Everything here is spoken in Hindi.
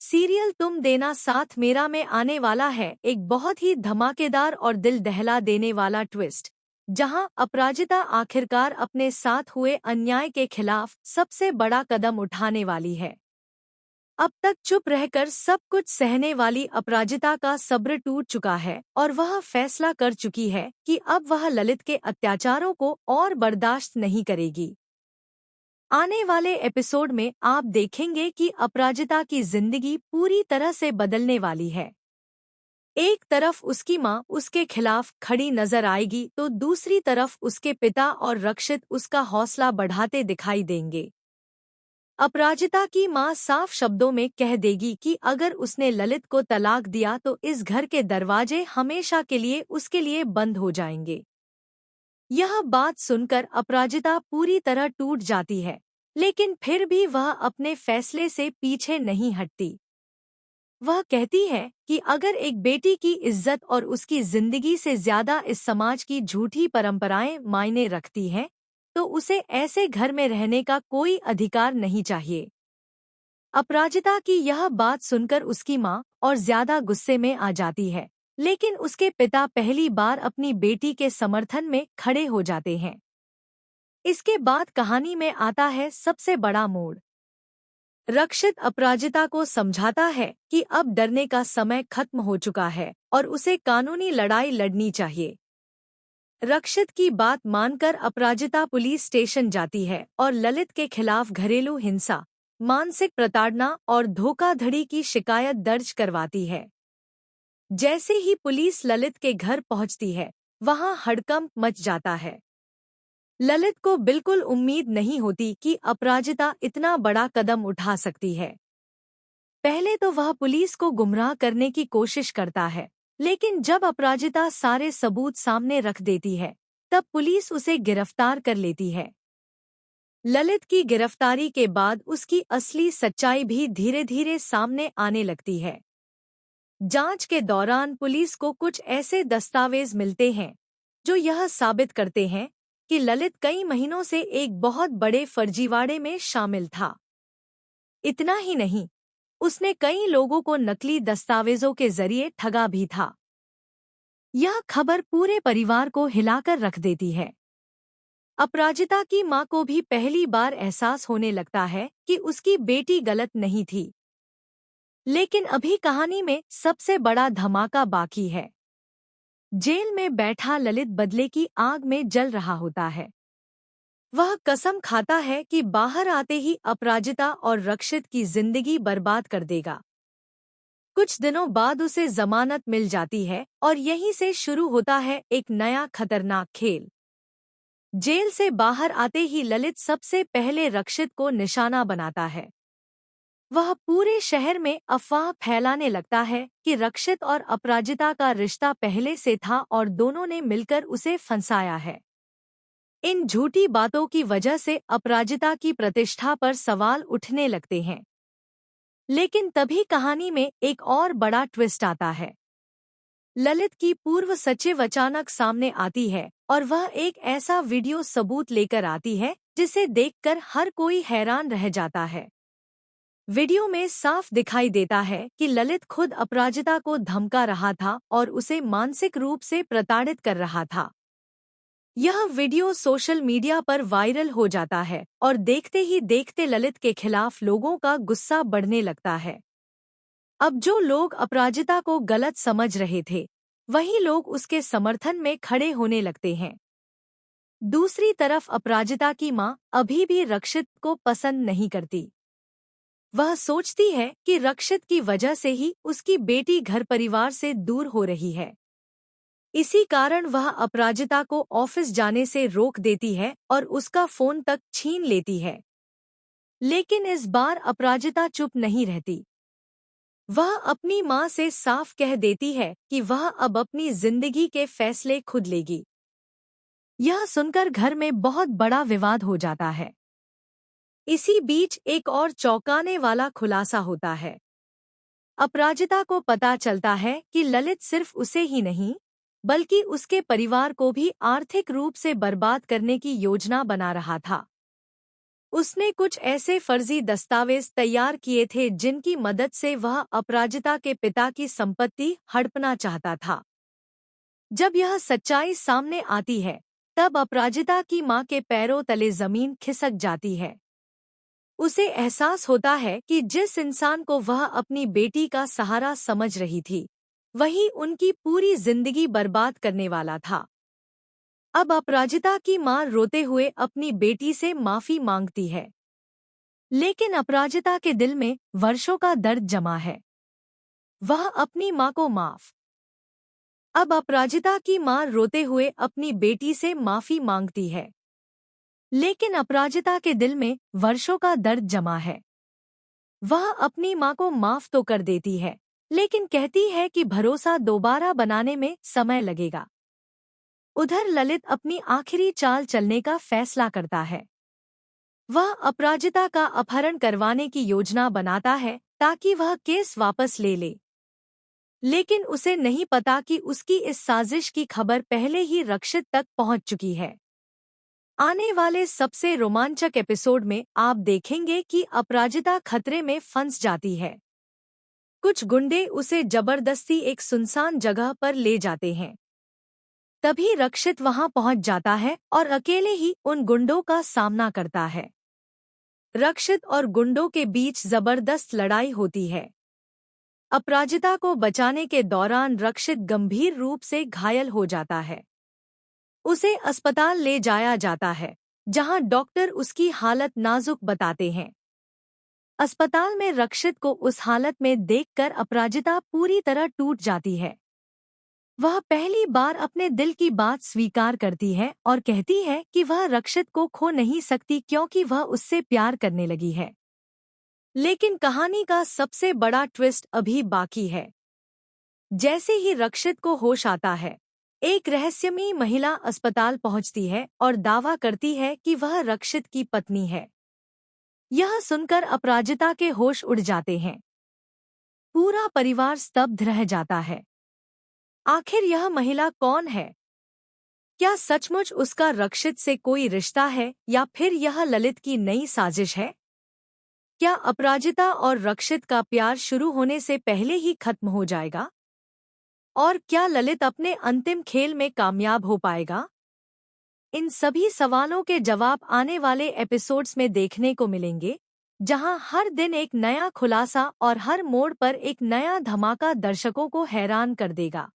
सीरियल तुम देना साथ मेरा में आने वाला है एक बहुत ही धमाकेदार और दिल दहला देने वाला ट्विस्ट, जहां अपराजिता आखिरकार अपने साथ हुए अन्याय के खिलाफ सबसे बड़ा कदम उठाने वाली है। अब तक चुप रहकर सब कुछ सहने वाली अपराजिता का सब्र टूट चुका है और वह फैसला कर चुकी है कि अब वह ललित के अत्याचारों को और बर्दाश्त नहीं करेगी। आने वाले एपिसोड में आप देखेंगे कि अपराजिता की जिंदगी पूरी तरह से बदलने वाली है। एक तरफ उसकी मां उसके खिलाफ खड़ी नजर आएगी तो दूसरी तरफ उसके पिता और रक्षित उसका हौसला बढ़ाते दिखाई देंगे। अपराजिता की मां साफ शब्दों में कह देगी कि अगर उसने ललित को तलाक दिया तो इस घर के दरवाजे हमेशा के लिए उसके लिए बंद हो जाएंगे। यह बात सुनकर अपराजिता पूरी तरह टूट जाती है, लेकिन फिर भी वह अपने फैसले से पीछे नहीं हटती। वह कहती है कि अगर एक बेटी की इज्जत और उसकी जिंदगी से ज्यादा इस समाज की झूठी परंपराएं मायने रखती हैं, तो उसे ऐसे घर में रहने का कोई अधिकार नहीं चाहिए। अपराजिता की यह बात सुनकर उसकी मां और ज्यादा गुस्से में आ जाती है, लेकिन उसके पिता पहली बार अपनी बेटी के समर्थन में खड़े हो जाते हैं। इसके बाद कहानी में आता है सबसे बड़ा मोड़। रक्षित अपराजिता को समझाता है कि अब डरने का समय खत्म हो चुका है और उसे कानूनी लड़ाई लड़नी चाहिए। रक्षित की बात मानकर अपराजिता पुलिस स्टेशन जाती है और ललित के खिलाफ घरेलू हिंसा, मानसिक प्रताड़ना और धोखाधड़ी की शिकायत दर्ज करवाती है। जैसे ही पुलिस ललित के घर पहुंचती है, वहां हड़कंप मच जाता है। ललित को बिल्कुल उम्मीद नहीं होती कि अपराजिता इतना बड़ा कदम उठा सकती है। पहले तो वह पुलिस को गुमराह करने की कोशिश करता है, लेकिन जब अपराजिता सारे सबूत सामने रख देती है, तब पुलिस उसे गिरफ्तार कर लेती है। ललित की गिरफ्तारी के बाद उसकी असली सच्चाई भी धीरे धीरे सामने आने लगती है। जांच के दौरान पुलिस को कुछ ऐसे दस्तावेज मिलते हैं जो यह साबित करते हैं कि ललित कई महीनों से एक बहुत बड़े फर्जीवाड़े में शामिल था। इतना ही नहीं, उसने कई लोगों को नकली दस्तावेजों के जरिए ठगा भी था। यह खबर पूरे परिवार को हिलाकर रख देती है। अपराजिता की मां को भी पहली बार एहसास होने लगता है कि उसकी बेटी गलत नहीं थी। लेकिन अभी कहानी में सबसे बड़ा धमाका बाकी है। जेल में बैठा ललित बदले की आग में जल रहा होता है। वह कसम खाता है कि बाहर आते ही अपराजिता और रक्षित की जिंदगी बर्बाद कर देगा। कुछ दिनों बाद उसे जमानत मिल जाती है और यहीं से शुरू होता है एक नया खतरनाक खेल। जेल से बाहर आते ही ललित सबसे पहले रक्षित को निशाना बनाता है। वह पूरे शहर में अफवाह फैलाने लगता है कि रक्षित और अपराजिता का रिश्ता पहले से था और दोनों ने मिलकर उसे फंसाया है। इन झूठी बातों की वजह से अपराजिता की प्रतिष्ठा पर सवाल उठने लगते हैं। लेकिन तभी कहानी में एक और बड़ा ट्विस्ट आता है। ललित की पूर्व सचिव अचानक सामने आती है और वह एक ऐसा वीडियो सबूत लेकर आती है जिसे देखकर हर कोई हैरान रह जाता है। वीडियो में साफ दिखाई देता है कि ललित खुद अपराजिता को धमका रहा था और उसे मानसिक रूप से प्रताड़ित कर रहा था। यह वीडियो सोशल मीडिया पर वायरल हो जाता है और देखते ही देखते ललित के खिलाफ लोगों का गुस्सा बढ़ने लगता है। अब जो लोग अपराजिता को गलत समझ रहे थे, वही लोग उसके समर्थन में खड़े होने लगते हैं। दूसरी तरफ अपराजिता की मां अभी भी रक्षित को पसंद नहीं करती। वह सोचती है कि रक्षित की वजह से ही उसकी बेटी घर परिवार से दूर हो रही है। इसी कारण वह अपराजिता को ऑफिस जाने से रोक देती है और उसका फोन तक छीन लेती है। लेकिन इस बार अपराजिता चुप नहीं रहती। वह अपनी मां से साफ कह देती है कि वह अब अपनी जिंदगी के फैसले खुद लेगी। यह सुनकर घर में बहुत बड़ा विवाद हो जाता है। इसी बीच एक और चौंकाने वाला खुलासा होता है। अपराजिता को पता चलता है कि ललित सिर्फ उसे ही नहीं, बल्कि उसके परिवार को भी आर्थिक रूप से बर्बाद करने की योजना बना रहा था। उसने कुछ ऐसे फर्जी दस्तावेज तैयार किए थे जिनकी मदद से वह अपराजिता के पिता की संपत्ति हड़पना चाहता था। जब यह सच्चाई सामने आती है, तब अपराजिता की मां के पैरों तले जमीन खिसक जाती है। उसे एहसास होता है कि जिस इंसान को वह अपनी बेटी का सहारा समझ रही थी, वही उनकी पूरी जिंदगी बर्बाद करने वाला था। अब अपराजिता की मां रोते हुए अपनी बेटी से माफी मांगती है, लेकिन अपराजिता के दिल में वर्षों का दर्द जमा है। वह अपनी मां को माफ अब अपराजिता की मां रोते हुए अपनी बेटी से माफी मांगती है, लेकिन अपराजिता के दिल में वर्षों का दर्द जमा है। वह अपनी मां को माफ तो कर देती है, लेकिन कहती है कि भरोसा दोबारा बनाने में समय लगेगा। उधर ललित अपनी आखिरी चाल चलने का फैसला करता है। वह अपराजिता का अपहरण करवाने की योजना बनाता है ताकि वह केस वापस ले ले, लेकिन उसे नहीं पता कि उसकी इस साजिश की खबर पहले ही रक्षित तक पहुंच चुकी है। आने वाले सबसे रोमांचक एपिसोड में आप देखेंगे कि अपराजिता खतरे में फंस जाती है। कुछ गुंडे उसे जबरदस्ती एक सुनसान जगह पर ले जाते हैं। तभी रक्षित वहां पहुंच जाता है और अकेले ही उन गुंडों का सामना करता है। रक्षित और गुंडों के बीच जबरदस्त लड़ाई होती है। अपराजिता को बचाने के दौरान रक्षित गंभीर रूप से घायल हो जाता है। उसे अस्पताल ले जाया जाता है, जहां डॉक्टर उसकी हालत नाजुक बताते हैं। अस्पताल में रक्षित को उस हालत में देखकर अपराजिता पूरी तरह टूट जाती है। वह पहली बार अपने दिल की बात स्वीकार करती है और कहती है कि वह रक्षित को खो नहीं सकती क्योंकि वह उससे प्यार करने लगी है। लेकिन कहानी का सबसे बड़ा ट्विस्ट अभी बाकी है। जैसे ही रक्षित को होश आता है, एक रहस्यमयी महिला अस्पताल पहुंचती है और दावा करती है कि वह रक्षित की पत्नी है। यह सुनकर अपराजिता के होश उड़ जाते हैं। पूरा परिवार स्तब्ध रह जाता है। आखिर यह महिला कौन है? क्या सचमुच उसका रक्षित से कोई रिश्ता है या फिर यह ललित की नई साजिश है? क्या अपराजिता और रक्षित का प्यार शुरू होने से पहले ही खत्म हो जाएगा? और क्या ललित अपने अंतिम खेल में कामयाब हो पाएगा? इन सभी सवालों के जवाब आने वाले एपिसोड्स में देखने को मिलेंगे, जहां हर दिन एक नया खुलासा और हर मोड़ पर एक नया धमाका दर्शकों को हैरान कर देगा।